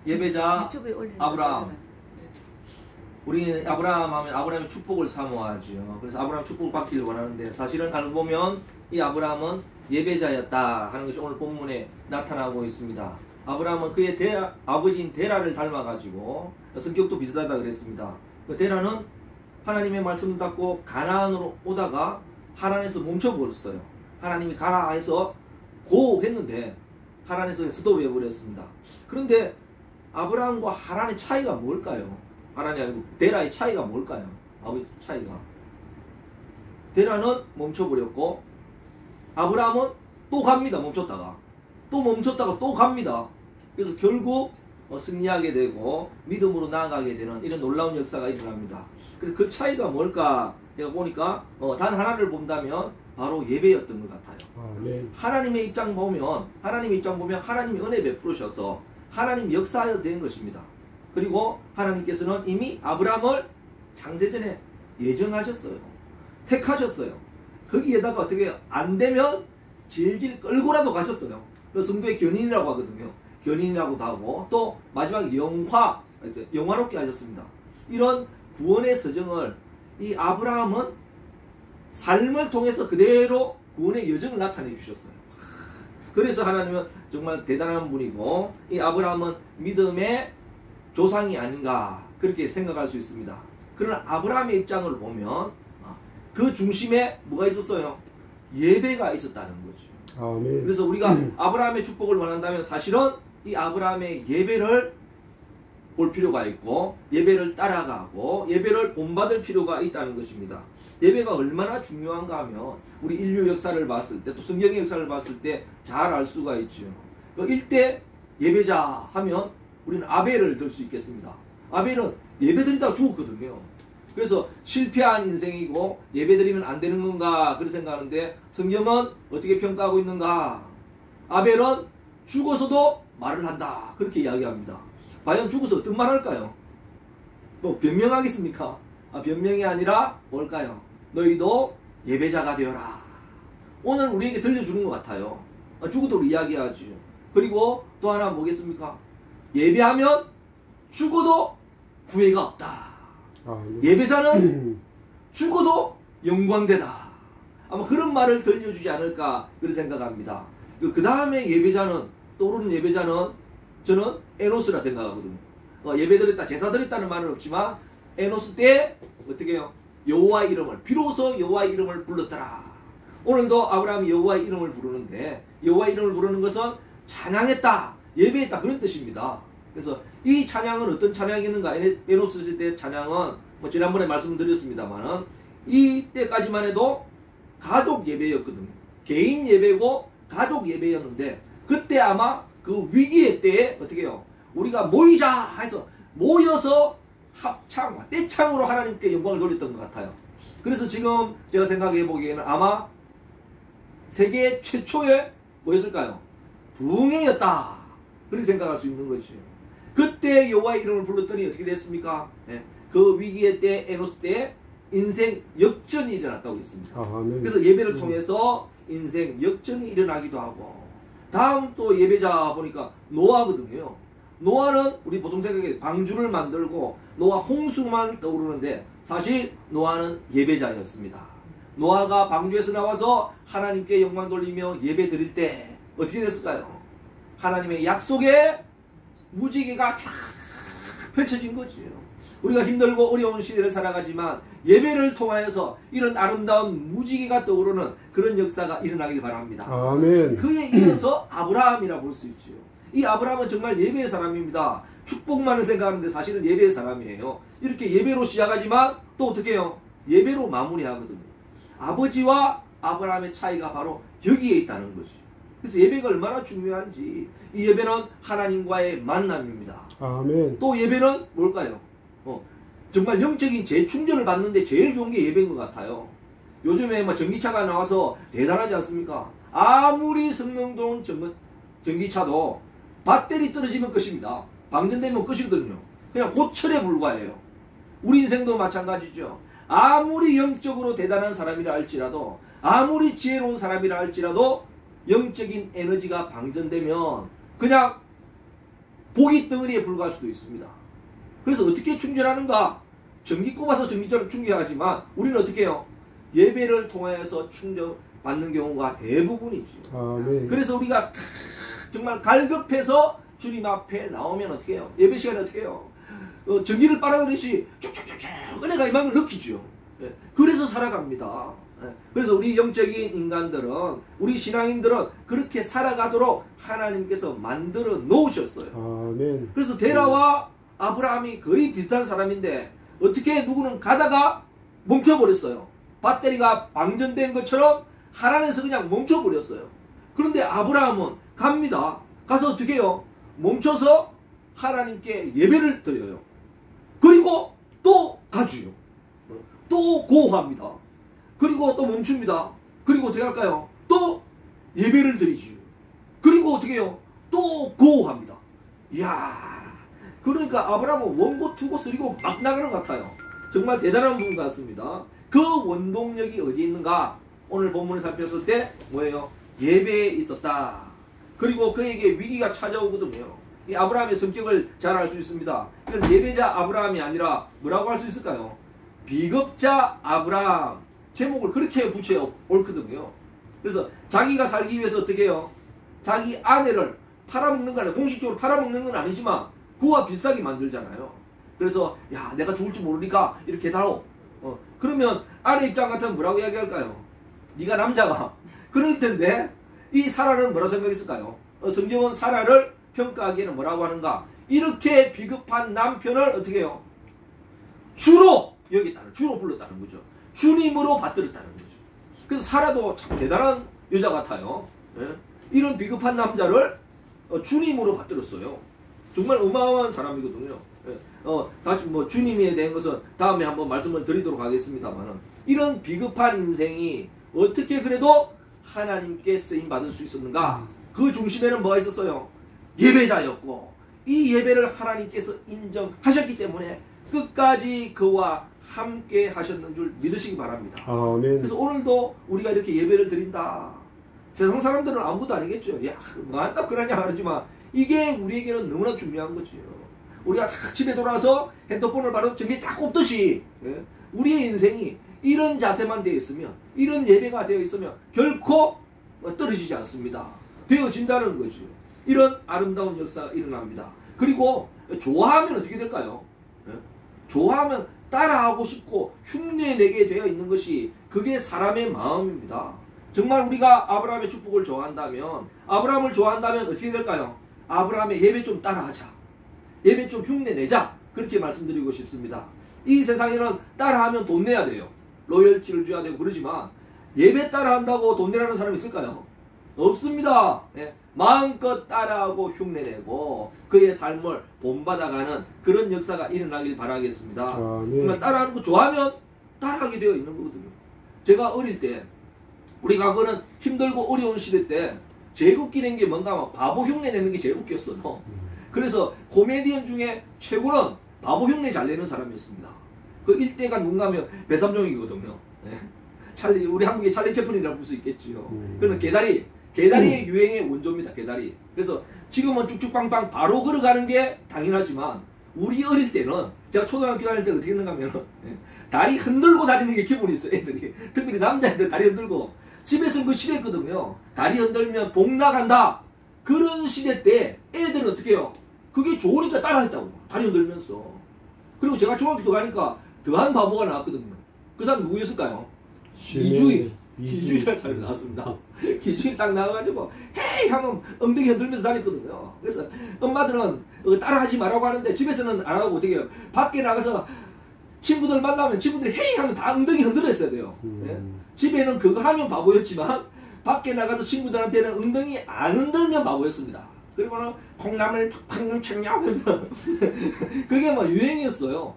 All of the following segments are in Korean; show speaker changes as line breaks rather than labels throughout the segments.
예배자
유튜브에 올리는
아브라함.
거잖아요.
우리 아브라함 하면 아브라함의 축복을 사모하죠. 그래서 아브라함 축복을 받기를 원하는데 사실은 알고 보면 이 아브라함은 예배자였다 하는 것이 오늘 본문에 나타나고 있습니다. 아브라함은 그의 아버지인 데라를 닮아가지고 성격도 비슷하다 그랬습니다. 그 데라는 하나님의 말씀을 듣고 가나안으로 오다가 하란에서 멈춰버렸어요. 하나님이 가라 해서 고 했는데 하란에서 스톱해 버렸습니다. 그런데 아브라함과 하란의 차이가 뭘까요? 하란이 아니고 데라의 차이가 뭘까요? 아버지 차이가. 데라는 멈춰버렸고 아브라함은 또 갑니다. 멈췄다가 또 갑니다. 그래서 결국 승리하게 되고 믿음으로 나아가게 되는 이런 놀라운 역사가 일어납니다. 그래서 그 차이가 뭘까? 제가 보니까 단 하나를 본다면 바로 예배였던 것 같아요.
네.
하나님의 입장 보면 하나님이 은혜 베푸셔서 하나님 역사하여 된 것입니다. 그리고 하나님께서는 이미 아브라함을 창세전에 예정하셨어요. 택하셨어요. 거기에다가 어떻게 안 되면 질질 끌고라도 가셨어요. 그 성도의 견인이라고 하거든요. 견인이라고도 하고 또 마지막 영화롭게 하셨습니다. 이런 구원의 서정을 이 아브라함은 삶을 통해서 그대로 구원의 여정을 나타내 주셨어요. 그래서 하나님은 정말 대단한 분이고 이 아브라함은 믿음의 조상이 아닌가 그렇게 생각할 수 있습니다. 그러나 아브라함의 입장을 보면 그 중심에 뭐가 있었어요? 예배가 있었다는 거죠.
아멘.
그래서 우리가 아브라함의 축복을 원한다면 사실은 이 아브라함의 예배를 볼 필요가 있고 예배를 따라가고 예배를 본받을 필요가 있다는 것입니다. 예배가 얼마나 중요한가 하면 우리 인류 역사를 봤을 때 또 성경의 역사를 봤을 때 잘 알 수가 있죠. 그 일대 예배자 하면 우리는 아벨을 들 수 있겠습니다. 아벨은 예배드리다가 죽었거든요. 그래서 실패한 인생이고 예배드리면 안 되는 건가 그렇게 생각하는데 성경은 어떻게 평가하고 있는가? 아벨은 죽어서도 말을 한다 그렇게 이야기합니다. 과연 죽어서 어떤 말 할까요? 뭐 변명하겠습니까? 변명이 아니라 뭘까요? 너희도 예배자가 되어라. 오늘 우리에게 들려주는 것 같아요. 죽어도 이야기하죠. 그리고 또 하나 뭐겠습니까? 예배하면 죽어도 구애가 없다. 예배자는 죽어도 영광되다. 아마 그런 말을 들려주지 않을까 그렇게 생각합니다. 그 다음에 떠오르는 예배자는 저는 에노스라 생각하거든요. 예배드렸다, 제사드렸다는 말은 없지만 에노스 때 어떻게 해요? 여호와의 이름을 비로소 여호와의 이름을 불렀더라. 오늘도 아브라함이 여호와의 이름을 부르는데 여호와의 이름을 부르는 것은 찬양했다, 예배했다 그런 뜻입니다. 그래서 이 찬양은 어떤 찬양이었는가? 에노스 시대 찬양은 지난번에 말씀드렸습니다만은 이때까지만 해도 가족 예배였거든요. 개인 예배고 가족 예배였는데 그때 아마 그 위기의 때에 어떻게 해요? 우리가 모이자 해서 모여서 합창, 떼창으로 하나님께 영광을 돌렸던 것 같아요. 그래서 지금 제가 생각해 보기에는 아마 세계 최초의 뭐였을까요? 부흥회였다. 그렇게 생각할 수 있는 거죠. 그때 여호와의 이름을 불렀더니 어떻게 됐습니까? 그 위기의 때, 에노스 때 인생 역전이 일어났다고 했습니다. 그래서 예배를 통해서 인생 역전이 일어나기도 하고 다음 또 예배자 보니까 노아거든요. 노아는 우리 보통 생각에 방주를 만들고 노아 홍수만 떠오르는데 사실 노아는 예배자였습니다. 노아가 방주에서 나와서 하나님께 영광 돌리며 예배 드릴 때 어떻게 됐을까요? 하나님의 약속의 무지개가 쫙 펼쳐진 거죠. 우리가 힘들고 어려운 시대를 살아가지만 예배를 통하여서 이런 아름다운 무지개가 떠오르는 그런 역사가 일어나길 바랍니다.
아멘.
그에 이어서 아브라함이라 볼 수 있죠. 이 아브라함은 정말 예배의 사람입니다. 축복만을 생각하는데 사실은 예배의 사람이에요. 이렇게 예배로 시작하지만 또 어떻게 해요? 예배로 마무리하거든요. 아버지와 아브라함의 차이가 바로 여기에 있다는 거죠. 그래서 예배가 얼마나 중요한지 이 예배는 하나님과의 만남입니다.
아멘.
또 예배는 뭘까요? 정말 영적인 재충전을 받는데 제일 좋은 게 예배인 것 같아요. 요즘에 전기차가 나와서 대단하지 않습니까? 아무리 성능 좋은 전기차도 배터리 떨어지면 끝입니다. 방전되면 끝이거든요. 그냥 고철에 불과해요. 우리 인생도 마찬가지죠. 아무리 영적으로 대단한 사람이라 할지라도 아무리 지혜로운 사람이라 할지라도 영적인 에너지가 방전되면 그냥 고기 덩어리에 불과할 수도 있습니다. 그래서 어떻게 충전하는가? 전기 꼽아서 전기처럼 충전하지만 우리는 어떻게 해요? 예배를 통해서 충전받는 경우가 대부분이죠.
아멘.
그래서 우리가 정말 갈급해서 주님 앞에 나오면 어떻게 해요? 예배 시간에 어떻게 해요? 전기를 빨아들이시 쭉쭉쭉쭉 은혜가 임함을 느끼죠. 예. 그래서 살아갑니다. 예. 그래서 우리 영적인 인간들은, 우리 신앙인들은 그렇게 살아가도록 하나님께서 만들어 놓으셨어요.
아멘.
그래서 데라와 아브라함이 거의 비슷한 사람인데 어떻게 누구는 가다가 멈춰버렸어요. 배터리가 방전된 것처럼 하란에서 그냥 멈춰버렸어요. 그런데 아브라함은 갑니다. 가서 어떻게 해요? 멈춰서 하나님께 예배를 드려요. 그리고 또 가주요. 또 고호합니다. 그리고 또 멈춥니다. 그리고 어떻게 할까요? 또 예배를 드리지요. 그리고 어떻게 해요? 또 고호합니다. 이야, 그러니까 아브라함은 원고 투고 쓰리고 막 나가는 것 같아요. 정말 대단한 분 같습니다. 그 원동력이 어디에 있는가? 오늘 본문을 살폈을 때 뭐예요? 예배에 있었다. 그리고 그에게 위기가 찾아오거든요. 이 아브라함의 성격을 잘 알 수 있습니다. 이건 예배자 아브라함이 아니라 뭐라고 할 수 있을까요? 비겁자 아브라함. 제목을 그렇게 붙여 옳거든요. 그래서 자기가 살기 위해서 어떻게 해요? 자기 아내를 팔아먹는 거 아니에요. 공식적으로 팔아먹는 건 아니지만 그와 비슷하게 만들잖아요. 그래서 야, 내가 죽을 줄 모르니까 이렇게 해달라. 그러면 아내 입장 같으면 뭐라고 이야기할까요? 네가 남자가. 그럴 텐데 이 사라는 뭐라고 생각했을까요? 성경은 사라를 평가하기에는 뭐라고 하는가? 이렇게 비겁한 남편을 어떻게 해요? 주로 여겼다는, 주로 불렀다는 거죠. 주님으로 받들었다는 거죠. 그래서 사라도 참 대단한 여자 같아요. 예? 이런 비겁한 남자를 주님으로 받들었어요. 정말 어마어마한 사람이거든요. 예. 다시 뭐 주님에 대한 것은 다음에 한번 말씀을 드리도록 하겠습니다만은, 이런 비겁한 인생이 어떻게 그래도 하나님께 쓰임 받을 수 있었는가? 그 중심에는 뭐가 있었어요? 예배자였고, 이 예배를 하나님께서 인정하셨기 때문에 끝까지 그와 함께 하셨는 줄 믿으시기 바랍니다.
아멘.
그래서 오늘도 우리가 이렇게 예배를 드린다. 세상 사람들은 아무것도 아니겠죠. 야, 뭐 한다 그러냐 하지만 이게 우리에게는 너무나 중요한 거죠. 우리가 딱 집에 돌아서 핸드폰을 바로 전기에 딱 꼽듯이, 예? 우리의 인생이 이런 자세만 되어 있으면, 이런 예배가 되어 있으면 결코 떨어지지 않습니다. 되어진다는 거죠. 이런 아름다운 역사가 일어납니다. 그리고 좋아하면 어떻게 될까요? 예? 좋아하면 따라하고 싶고 흉내내게 되어 있는 것이, 그게 사람의 마음입니다. 정말 우리가 아브라함의 축복을 좋아한다면, 아브라함을 좋아한다면 어떻게 될까요? 아브라함의 예배 좀 따라하자. 예배 좀 흉내내자. 그렇게 말씀드리고 싶습니다. 이 세상에는 따라하면 돈 내야 돼요. 로열티를 줘야 되고 그러지만 예배 따라한다고 돈 내라는 사람이 있을까요? 없습니다. 예. 마음껏 따라하고 흉내내고 그의 삶을 본받아가는 그런 역사가 일어나길 바라겠습니다. 정말 따라하는 거 좋아하면 따라하게 되어 있는 거거든요. 제가 어릴 때, 우리 과거는 힘들고 어려운 시대 때 제일 웃기는 게 뭔가 하면 바보 흉내 내는 게 제일 웃겼어요. 그래서 코미디언 중에 최고는 바보 흉내 잘 내는 사람이었습니다. 그 일대가 누군가 하면 배삼종이거든요. 네. 찰리, 우리 한국의 찰리 채플린이라고 볼 수 있겠지요. 그는 계다리의 유행의 원조입니다. 계다리. 그래서 지금은 쭉쭉빵빵 바로 걸어가는 게 당연하지만 우리 어릴 때는, 제가 초등학교 다닐 때 어떻게 했는가 하면 다리 흔들고 다니는 게 기본이 있어요. 애들이. 특별히 남자애들 다리 흔들고. 집에서는 그 시대였거든요. 다리 흔들면 복 나간다. 그런 시대 때 애들은 어떻게 해요? 그게 좋으니까 따라했다고. 다리 흔들면서. 그리고 제가 중학교 가니까 더한 바보가 나왔거든요. 그 사람 누구였을까요? 기주일 사람이 나왔습니다. 기주일 딱 나와가지고 헤이 하면 엉덩이 흔들면서 다녔거든요. 그래서 엄마들은 따라하지 말라고 하는데 집에서는 안 하고 어떻게 해요? 밖에 나가서 친구들 만나면 친구들이 헤이 하면 다 엉덩이 흔들었어야 돼요. 네? 집에는 그거 하면 바보였지만 밖에 나가서 친구들한테는 엉덩이 안 흔들면 바보였습니다. 그리고는 콩나물 팍팍 챙냐 하면서 그게 막 유행이었어요.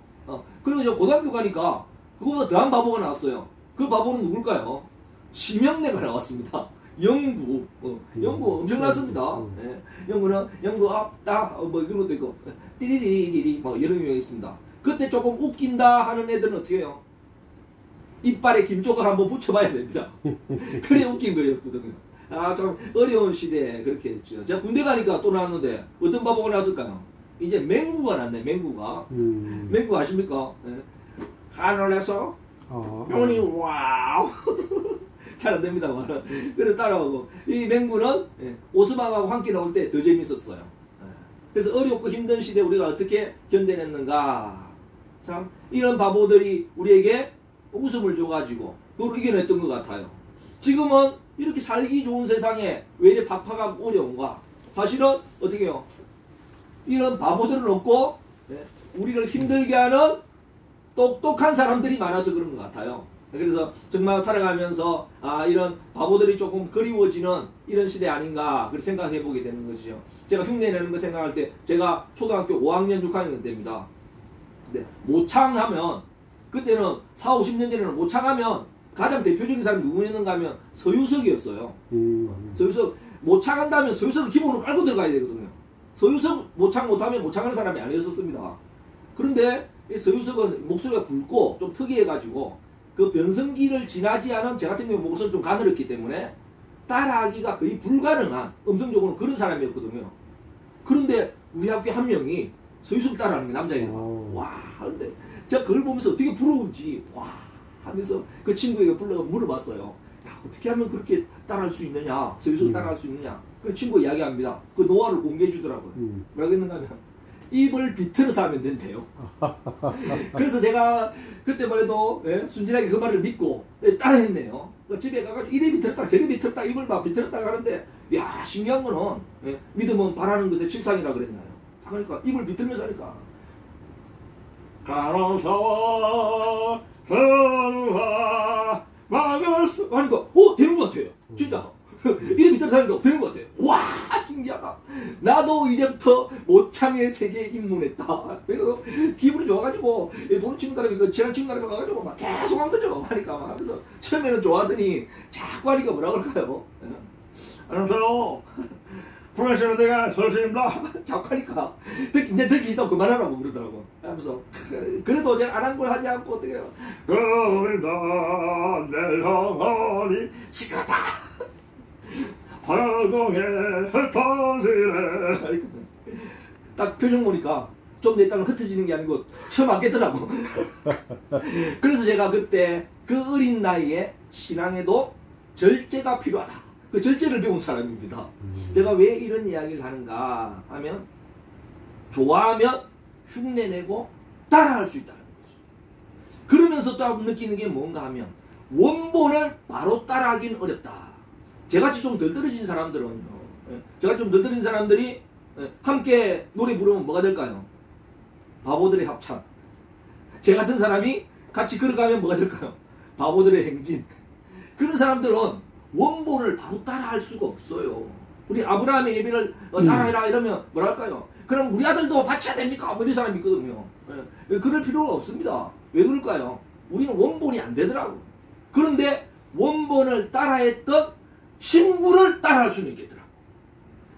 그리고 저 고등학교 가니까 그거보다 더한 바보가 나왔어요. 그 바보는 누굴까요? 심형래가 나왔습니다. 영구. 영구 엄청났습니다. 네. 영구는 영구 없다 뭐 이런 것도 있고 띠리리리리 뭐 이런 유행이 있습니다. 그때 조금 웃긴다 하는 애들은 어떻게 해요? 이빨에 김쪽을 한번 붙여봐야 됩니다. 그래 웃긴 거였거든요. 아, 참 어려운 시대에 그렇게 했죠. 제가 군대 가니까 또 나왔는데 어떤 바보가 나왔을까요? 이제 맹구가 났네. 맹구가. 맹구 아십니까? 예. 하늘에서 눈이 와우. 잘 안 됩니다. 그래 따라오고 이 맹구는 오스망하고 함께 나올 때 더 재밌었어요. 그래서 어렵고 힘든 시대 우리가 어떻게 견뎌냈는가. 참 이런 바보들이 우리에게 웃음을 줘가지고 그걸 이겨냈던 것 같아요. 지금은 이렇게 살기 좋은 세상에 왜 이렇게 박하가 어려운가? 사실은 어떻게 해요? 이런 바보들을 없고 우리를 힘들게 하는 똑똑한 사람들이 많아서 그런 것 같아요. 그래서 정말 살아가면서 이런 바보들이 조금 그리워지는 이런 시대 아닌가 그렇게 생각해 보게 되는 것이죠. 제가 흉내 내는 거 생각할 때 제가 초등학교 5학년 6학년 때입니다. 근데 모창하면 그때는 4, 50년 전에는 모창하면 가장 대표적인 사람이 누구였는가 하면 서유석이었어요. 서유석 모창한다면 서유석을 기본으로 깔고 들어가야 되거든요. 서유석 모창 못하면 모창하는 사람이 아니었었습니다. 그런데 이 서유석은 목소리가 굵고 좀 특이해가지고 그 변성기를 지나지 않은 제 같은 경우 목소리 좀 가늘었기 때문에 따라하기가 거의 불가능한 음성적으로 그런 사람이었거든요. 그런데 우리 학교 한 명이 서유석 따라하는 게 남자예요. 와, 근데 제가 그걸 보면서 어떻게 부러운지 와 하면서 그 친구에게 불러서 물어봤어요. 야, 어떻게 하면 그렇게 따라할 수 있느냐? 서유석 따라할 수 있느냐? 그 친구가 이야기합니다. 그 노하우를 공개해 주더라고요. 뭐라고 했는가 하면 입을 비틀어서 하면 된대요. 그래서 제가 그때만 해도 순진하게 그 말을 믿고 따라했네요. 집에 가가지고 이래 비틀었다 저래 비틀었다 입을 막 비틀었다 하는데 야 신기한 거는 믿음은 바라는 것의 실상이라 그랬나요. 그러니까 입을 비틀면서 하니까 간호사와 현우와 막았어 하니까 되는 것 같아요. 진짜 이래 비틀어서 하니까 되는 것 같아요. 와 신기하다. 나도 이제부터 모창의 세계에 입문했다. 그래서 기분이 좋아가지고 보는 친구들하고 친한 친구들하고 가가지고 막 계속 한 거죠. 하니까 막 하면서 처음에는 좋아하더니 자꾸 하니까 뭐라 그럴까요? 안녕하세요. 프로페셔널 대가 서울시입니다. 자꾸 하니까 이제 듣기 싫다고 그만하라고 그러더라고. 하면서 그래도 이제 안 한 걸 하지 않고 어떻게 해요? 그러다 내 영혼이 시끄럽다. 화공에 흩어지네. 딱 표정 보니까 좀 내 땅은 흩어지는 게 아니고 처음 안겠더라고. 그래서 제가 그때 그 어린 나이에 신앙에도 절제가 필요하다. 그 절제를 배운 사람입니다. 제가 왜 이런 이야기를 하는가 하면 좋아하면 흉내내고 따라할 수 있다는 거죠. 그러면서 또 느끼는 게 뭔가 하면 원본을 바로 따라하기는 어렵다. 저같이 좀 덜 떨어진 사람들은 저같이 좀 덜 떨어진 사람들이 함께 노래 부르면 뭐가 될까요? 바보들의 합창. 제 같은 사람이 같이 걸어가면 뭐가 될까요? 바보들의 행진. 그런 사람들은 원본을 바로 따라할 수가 없어요. 우리 아브라함의 예배를 따라해라 이러면 뭐랄까요? 그럼 우리 아들도 바쳐야 됩니까? 뭐 이런 사람이 있거든요. 그럴 필요가 없습니다. 왜 그럴까요? 우리는 원본이 안 되더라고요. 그런데 원본을 따라했던 친구를 따라할 수는 있겠더라고.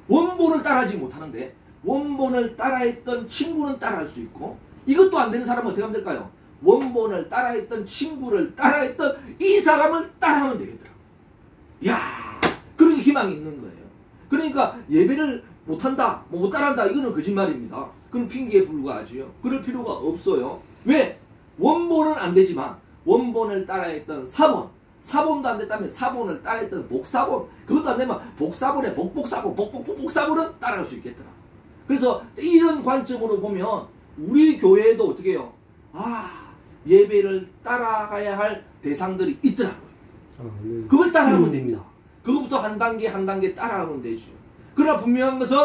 원본을 따라하지 못하는데 원본을 따라했던 친구는 따라할 수 있고 이것도 안 되는 사람은 어떻게 하면 될까요? 원본을 따라했던 친구를 따라했던 이 사람을 따라하면 되겠더라고. 이야, 그런 희망이 있는 거예요. 그러니까 예배를 못한다, 못 따라한다 이거는 거짓말입니다. 그건 핑계에 불과하지요. 그럴 필요가 없어요. 왜? 원본은 안 되지만 원본을 따라했던 사본도 안 됐다면 사본을 따라했던 복사본, 그것도 안 되면 복사본에 복복사본, 복복복복사본은 따라할 수 있겠더라. 그래서 이런 관점으로 보면 우리 교회에도 어떻게 해요? 예배를 따라가야 할 대상들이 있더라고요. 그걸 따라하면 됩니다. 그것부터 한 단계 한 단계 따라하면 되죠. 그러나 분명한 것은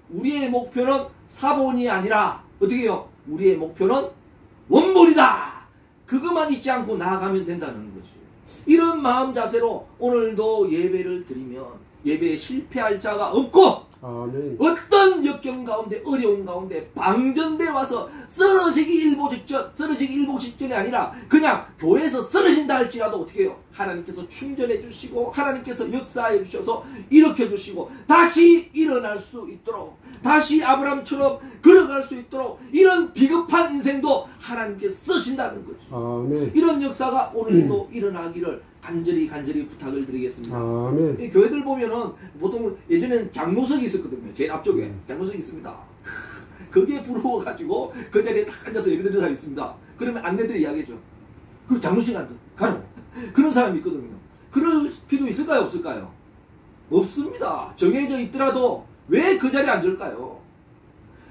우리의 목표는 사본이 아니라 어떻게 해요? 우리의 목표는 원본이다. 그것만 잊지 않고 나아가면 된다는 거죠. 이런 마음 자세로 오늘도 예배를 드리면 예배에 실패할 자가 없고 아멘. 어떤 역경 가운데 어려운 가운데 방전돼 와서 쓰러지기 일보 직전이 아니라 그냥 교회에서 쓰러진다 할지라도 어떻게 해요? 하나님께서 충전해 주시고 하나님께서 역사해 주셔서 일으켜 주시고 다시 일어날 수 있도록 다시 아브라함처럼 걸어갈 수 있도록 이런 비겁한 인생도 하나님께서 쓰신다는 거죠. 아멘. 이런 역사가 오늘도 일어나기를 간절히 부탁을 드리겠습니다. 아멘. 이 교회들 보면은 보통 예전에는 장로석이 있었거든요. 제일 앞쪽에 장로석이 있습니다. 그게 부러워가지고 그 자리에 딱 앉아서 예배드리는 사람이 있습니다. 그러면 안내들이 이야기해줘. 그 장로식 안 돼. 가라고. 그런 사람이 있거든요. 그럴 필요 있을까요? 없을까요? 없습니다. 정해져 있더라도 왜 그 자리에 앉을까요?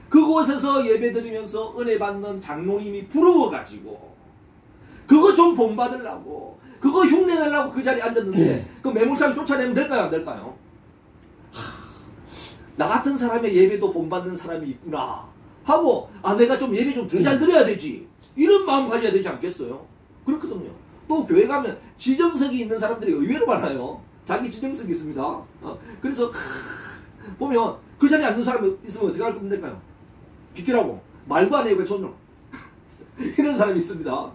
그곳에서 예배드리면서 은혜 받는 장로님이 부러워가지고 그거 좀 본받으려고 그거 흉내내려고 그 자리에 앉았는데 그 매몰차게 쫓아내면 될까요? 안 될까요? 나 같은 사람의 예배도 본받는 사람이 있구나 하고 내가 좀 예배 좀 더 잘 드려야 되지 이런 마음 가져야 되지 않겠어요? 그렇거든요. 또 교회 가면 지정석이 있는 사람들이 의외로 많아요. 자기 지정석이 있습니다. 그래서 보면 그 자리에 앉는 사람이 있으면 어떻게 할 겁니까? 비키라고 말도 안 해요. 그 손으로 이런 사람이 있습니다.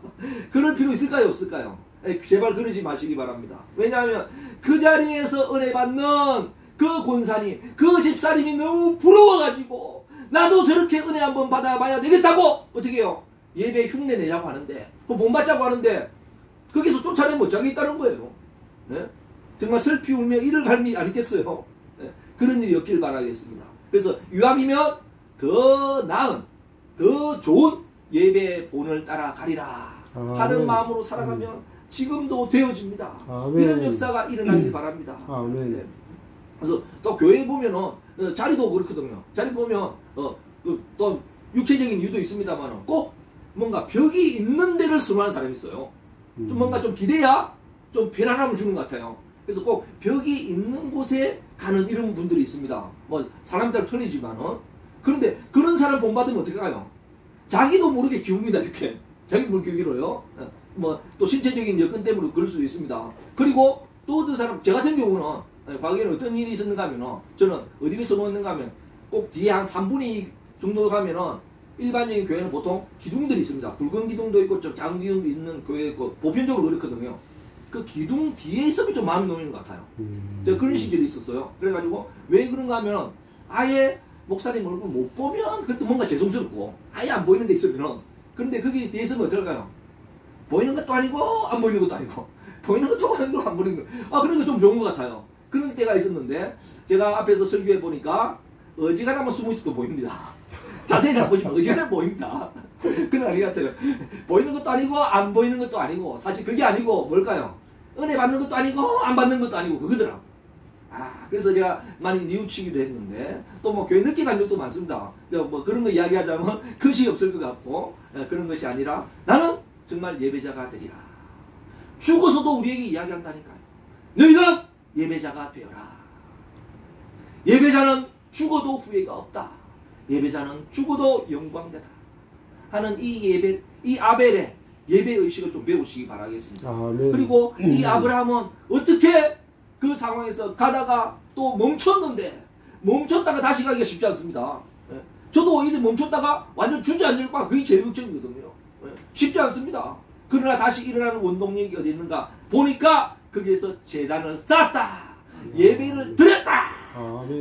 그럴 필요 있을까요? 없을까요? 제발 그러지 마시기 바랍니다. 왜냐하면 그 자리에서 은혜 받는 그 권사님, 그 집사님이 너무 부러워가지고 나도 저렇게 은혜 한번 받아봐야 되겠다고 어떻게 해요? 예배 흉내 내자고 하는데 그 본받자고 하는데 거기서 쫓아내면 어쩌게 있다는 거예요. 네? 정말 슬피 울며 이를 갈미 아니겠어요? 네? 그런 일이 없길 바라겠습니다. 그래서 유학이면 더 나은, 더 좋은 예배 본을 따라가리라 하는 마음으로 살아가면 지금도 되어집니다. 이런 역사가 일어나길 바랍니다. 네. 그래서 또 교회에 보면은 자리도 그렇거든요. 자리 보면 또 육체적인 이유도 있습니다만 꼭 뭔가 벽이 있는 데를 선호하는 사람이 있어요. 좀 뭔가 좀 기대야 좀 편안함을 주는 것 같아요. 그래서 꼭 벽이 있는 곳에 가는 이런 분들이 있습니다. 뭐 사람 따라 틀리지만은 그런데 그런 사람 본받으면 어떻게 가요? 자기도 모르게 기웁니다. 이렇게 자기도 모르게 기울어요. 뭐 또 신체적인 여건 때문에 그럴 수도 있습니다. 그리고 또 어떤 사람 제 같은 경우는 과거에는 어떤 일이 있었는가 하면은 저는 어디를 선호했는가 하면 꼭 뒤에 한 3분의 2 정도 가면은 일반적인 교회는 보통 기둥들이 있습니다. 붉은 기둥도 있고 좀 작은 기둥도 있는 교회 있고 보편적으로 그렇거든요. 그 기둥 뒤에 있으면 좀 마음이 놓이는 것 같아요. 제가 그런 시절이 있었어요. 그래가지고 왜 그런가 하면 아예 목사님 얼굴 못 보면 그것도 뭔가 죄송스럽고 아예 안 보이는 데 있으면은 그런데 거기 뒤에 있으면 어떨까요? 보이는 것도 아니고 안 보이는 것도 아니고 보이는 것도 아니고 안 보이는 거 그런 거 좀 좋은 것 같아요. 그런 때가 있었는데 제가 앞에서 설교해 보니까 어지간하면 숨을 수도 보입니다. 자세히 잘 보시면 어지간하면 보입니다. 그런 아니 같아요. 보이는 것도 아니고 안 보이는 것도 아니고 사실 그게 아니고 뭘까요? 은혜 받는 것도 아니고 안 받는 것도 아니고 그거더라고. 그래서 제가 많이 뉘우치기도 했는데 또 뭐 교회 늦게 간 적도 많습니다. 뭐 그런 거 이야기하자면 것이 없을 것 같고 그런 것이 아니라 나는 정말 예배자가 되리라. 죽어서도 우리에게 이야기한다니까요. 너희는 예배자가 되어라. 예배자는 죽어도 후회가 없다. 예배자는 죽어도 영광되다. 하는 이 아벨의 예배 의식을 좀 배우시기 바라겠습니다. 그리고 이 아브라함은 어떻게 그 상황에서 가다가 또 멈췄다가 다시 가기가 쉽지 않습니다. 저도 오히려 멈췄다가 완전 주저앉을까 그게 제일 걱정이거든요. 쉽지 않습니다. 그러나 다시 일어나는 원동력이 어디 있는가 보니까 거기에서 제단을 쌓았다. 예배를 드렸다.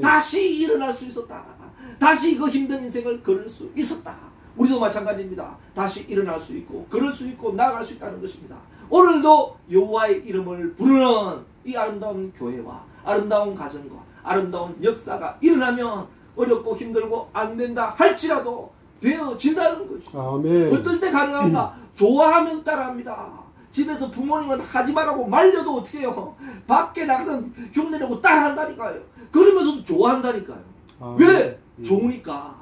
다시 일어날 수 있었다. 다시 그 힘든 인생을 걸을 수 있었다. 우리도 마찬가지입니다. 다시 일어날 수 있고 걸을 수 있고 나아갈 수 있다는 것입니다. 오늘도 여호와의 이름을 부르는 이 아름다운 교회와 아름다운 가정과 아름다운 역사가 일어나면 어렵고 힘들고 안 된다 할지라도 되어진다는 것이죠. 어떨 때 가능한가? 좋아하면 따라합니다. 집에서 부모님은 하지 말라고 말려도 어떻게 해요? 밖에 나가서 흉내내고 따라한다니까요. 그러면서도 좋아한다니까요. 왜? 좋으니까.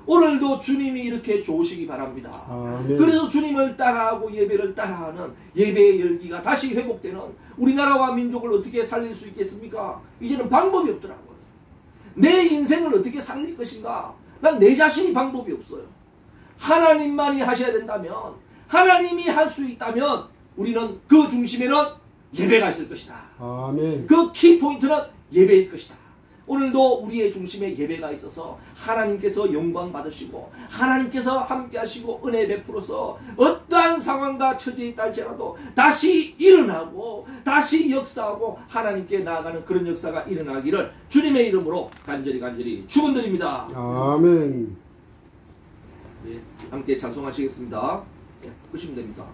오늘도 주님이 이렇게 좋으시기 바랍니다. 그래서 주님을 따라하고 예배를 따라하는 예배의 열기가 다시 회복되는 우리나라와 민족을 어떻게 살릴 수 있겠습니까? 이제는 방법이 없더라고요. 내 인생을 어떻게 살릴 것인가? 난 내 자신이 방법이 없어요. 하나님만이 하셔야 된다면, 하나님이 할 수 있다면 우리는 그 중심에는 예배가 있을 것이다. 그 키포인트는 예배일 것이다. 오늘도 우리의 중심에 예배가 있어서 하나님께서 영광 받으시고 하나님께서 함께 하시고 은혜 베풀어서 어떠한 상황과 처지에 있다 할지라도 다시 일어나고 다시 역사하고 하나님께 나아가는 그런 역사가 일어나기를 주님의 이름으로 간절히 축원드립니다.
아멘.
함께 찬송하시겠습니다. 끄시면 됩니다.